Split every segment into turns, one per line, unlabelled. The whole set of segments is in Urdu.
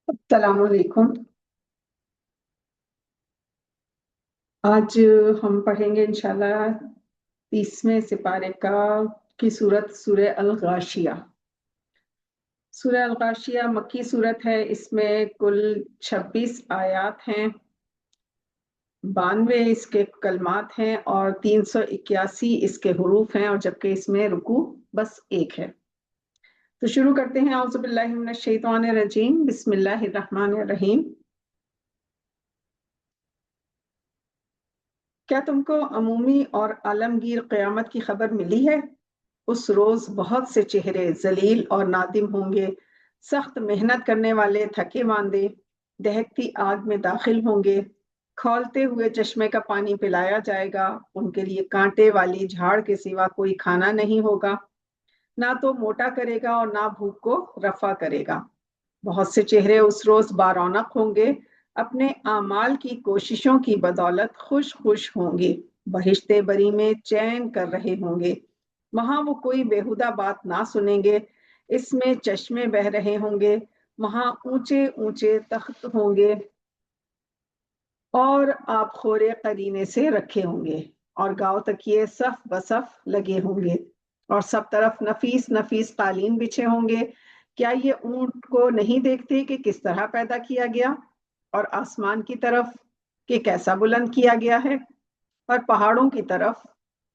السلام علیکم۔ آج ہم پڑھیں گے انشاءاللہ 30ویں سپارے کی صورت سورہ الغاشیہ۔ سورہ الغاشیہ مکی صورت ہے، اس میں کل 26 آیات ہیں، 92 اس کے کلمات ہیں اور 381 اس کے حروف ہیں، اور جبکہ اس میں رکوع بس ایک ہے۔ تو شروع کرتے ہیں۔ اعوذ باللہ من الشیطان الرجیم، بسم اللہ الرحمن الرحیم۔ کیا تم کو عمومی اور عالمگیر قیامت کی خبر ملی ہے؟ اس روز بہت سے چہرے ذلیل اور نادم ہوں گے، سخت محنت کرنے والے تھکے ماندے دہکتی آگ میں داخل ہوں گے، کھولتے ہوئے چشمے کا پانی پلایا جائے گا، ان کے لیے کانٹے والی جھاڑ کے سوا کوئی کھانا نہیں ہوگا، نہ تو موٹا کرے گا اور نہ بھوک کو رفع کرے گا۔ بہت سے چہرے اس روز بارونق ہوں گے، اپنے اعمال کی کوششوں کی بدولت خوش خوش ہوں گے، بہشتے بری میں چین کر رہے ہوں گے۔ وہاں وہ کوئی بیہودہ بات نہ سنیں گے، اس میں چشمے بہہ رہے ہوں گے، وہاں اونچے اونچے تخت ہوں گے اور آپ خورے قرینے سے رکھے ہوں گے، اور گاؤ تکیے صف بصف لگے ہوں گے، اور سب طرف نفیس نفیس قالین بچھے ہوں گے۔ کیا یہ اونٹ کو نہیں دیکھتے کہ کس طرح پیدا کیا گیا، اور آسمان کی طرف کہ کیسا بلند کیا گیا ہے، اور پہاڑوں کی طرف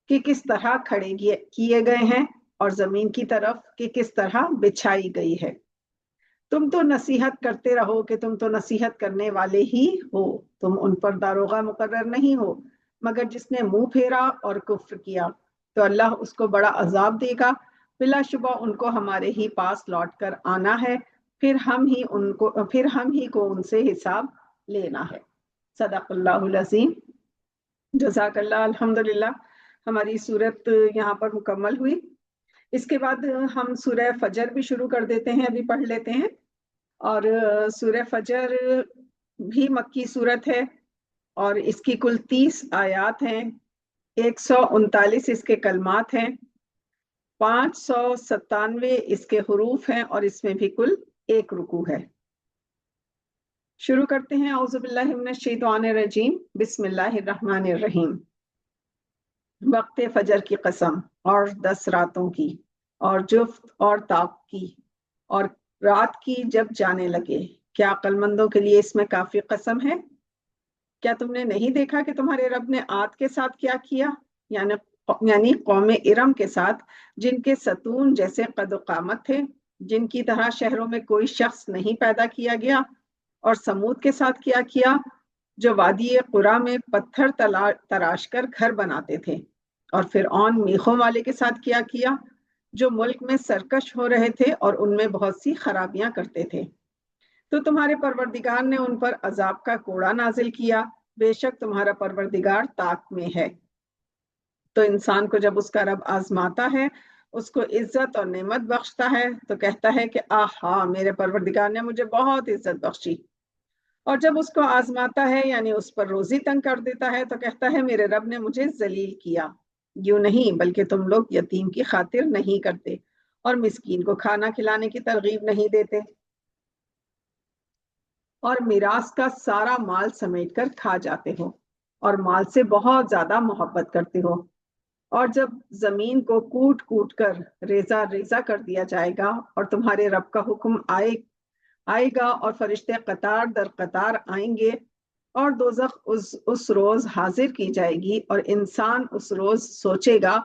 کہ کس طرح کھڑے کیے گئے ہیں، اور زمین کی طرف کہ کس طرح بچھائی گئی ہے۔ تم تو نصیحت کرتے رہو کہ تم تو نصیحت کرنے والے ہی ہو، تم ان پر داروغہ مقرر نہیں ہو، مگر جس نے منہ پھیرا اور کفر کیا تو اللہ اس کو بڑا عذاب دے گا۔ بلا شبہ ان کو ہمارے ہی پاس لوٹ کر آنا ہے، پھر ہم ہی کو ان سے حساب لینا ہے۔ صدق اللہ العظیم۔ جزاک اللہ۔ الحمدللہ ہماری صورت یہاں پر مکمل ہوئی۔ اس کے بعد ہم سورہ فجر بھی شروع کر دیتے ہیں، ابھی پڑھ لیتے ہیں۔ اور سورہ فجر بھی مکی صورت ہے، اور اس کی کل 30 آیات ہیں، 139 اس کے کلمات ہیں، 597 اس کے حروف ہیں، اور اس میں بھی کل ایک رکوع ہے۔ شروع کرتے ہیں۔ اعوذ باللہ من الشیطان الرجیم، بسم اللہ الرحمن الرحیم۔ وقت فجر کی قسم، اور 10 راتوں کی، اور جفت اور طاق کی، اور رات کی جب جانے لگے۔ کیا عقل مندوں کے لیے اس میں کافی قسم ہے؟ کیا تم نے نہیں دیکھا کہ تمہارے رب نے عاد کے ساتھ کیا کیا، یعنی قوم ارم کے ساتھ، جن کے ستون جیسے قد و قامت تھے، جن کی طرح شہروں میں کوئی شخص نہیں پیدا کیا گیا۔ اور سمود کے ساتھ کیا کیا، جو وادی قرا میں پتھر تراش کر گھر بناتے تھے۔ اور فرعون میخوں والے کے ساتھ کیا کیا، جو ملک میں سرکش ہو رہے تھے اور ان میں بہت سی خرابیاں کرتے تھے۔ تو تمہارے پروردگار نے ان پر عذاب کا کوڑا نازل کیا، بے شک تمہارا پروردگار طاق میں ہے۔ تو انسان کو جب اس کا رب آزماتا ہے، اس کو عزت اور نعمت بخشتا ہے، تو کہتا ہے کہ آہا، میرے پروردگار نے مجھے بہت عزت بخشی۔ اور جب اس کو آزماتا ہے، یعنی اس پر روزی تنگ کر دیتا ہے، تو کہتا ہے میرے رب نے مجھے ذلیل کیا۔ یوں نہیں، بلکہ تم لوگ یتیم کی خاطر نہیں کرتے، اور مسکین کو کھانا کھلانے کی ترغیب نہیں دیتے، اور میراث کا سارا مال سمیٹ کر کھا جاتے ہو، اور مال سے بہت زیادہ محبت کرتے ہو۔ اور جب زمین کو کوٹ کوٹ کر ریزہ ریزہ کر دیا جائے گا، اور تمہارے رب کا حکم آئے گا، اور فرشتے قطار در قطار آئیں گے، اور دوزخ اس روز حاضر کی جائے گی، اور انسان اس روز سوچے گا،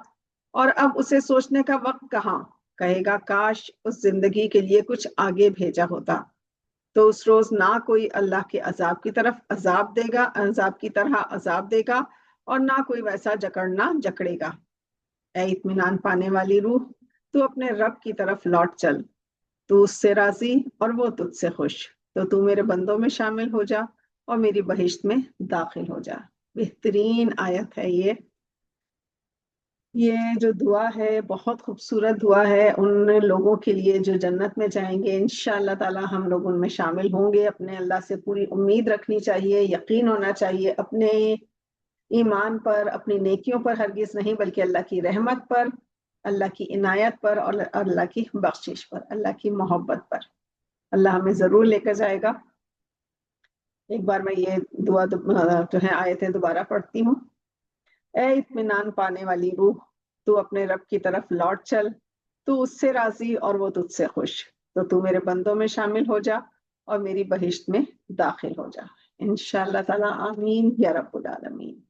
اور اب اسے سوچنے کا وقت کہاں، کہے گا کاش اس زندگی کے لیے کچھ آگے بھیجا ہوتا۔ تو اس روز نہ کوئی اللہ کے عذاب کی طرف عذاب کی طرح عذاب دے گا، اور نہ کوئی ویسا جکڑنا جکڑے گا۔ اے اطمینان پانے والی روح، تو اپنے رب کی طرف لوٹ چل، تو اس سے راضی اور وہ تجھ سے خوش، تو میرے بندوں میں شامل ہو جا اور میری بہشت میں داخل ہو جا۔ بہترین آیت ہے یہ جو دعا ہے بہت خوبصورت دعا ہے ان لوگوں کے لیے جو جنت میں جائیں گے۔ انشاءاللہ تعالی ہم لوگ ان میں شامل ہوں گے۔ اپنے اللہ سے پوری امید رکھنی چاہیے، یقین ہونا چاہیے اپنے ایمان پر، اپنی نیکیوں پر ہرگز نہیں، بلکہ اللہ کی رحمت پر، اللہ کی عنایت پر، اور اللہ کی بخشش پر، اللہ کی محبت پر۔ اللہ ہمیں ضرور لے کر جائے گا۔ ایک بار میں یہ دعا جو ہے آیتیں دوبارہ پڑھتی ہوں۔ اے اطمینان پانے والی روح، تو اپنے رب کی طرف لوٹ چل، تو اس سے راضی اور وہ تجھ سے خوش، تو میرے بندوں میں شامل ہو جا اور میری بہشت میں داخل ہو جا انشاءاللہ تعالی۔ آمین یا رب العالمین۔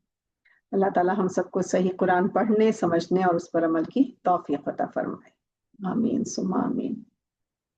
اللہ تعالی ہم سب کو صحیح قرآن پڑھنے، سمجھنے اور اس پر عمل کی توفیق عطا فرمائے۔ آمین ثم آمین۔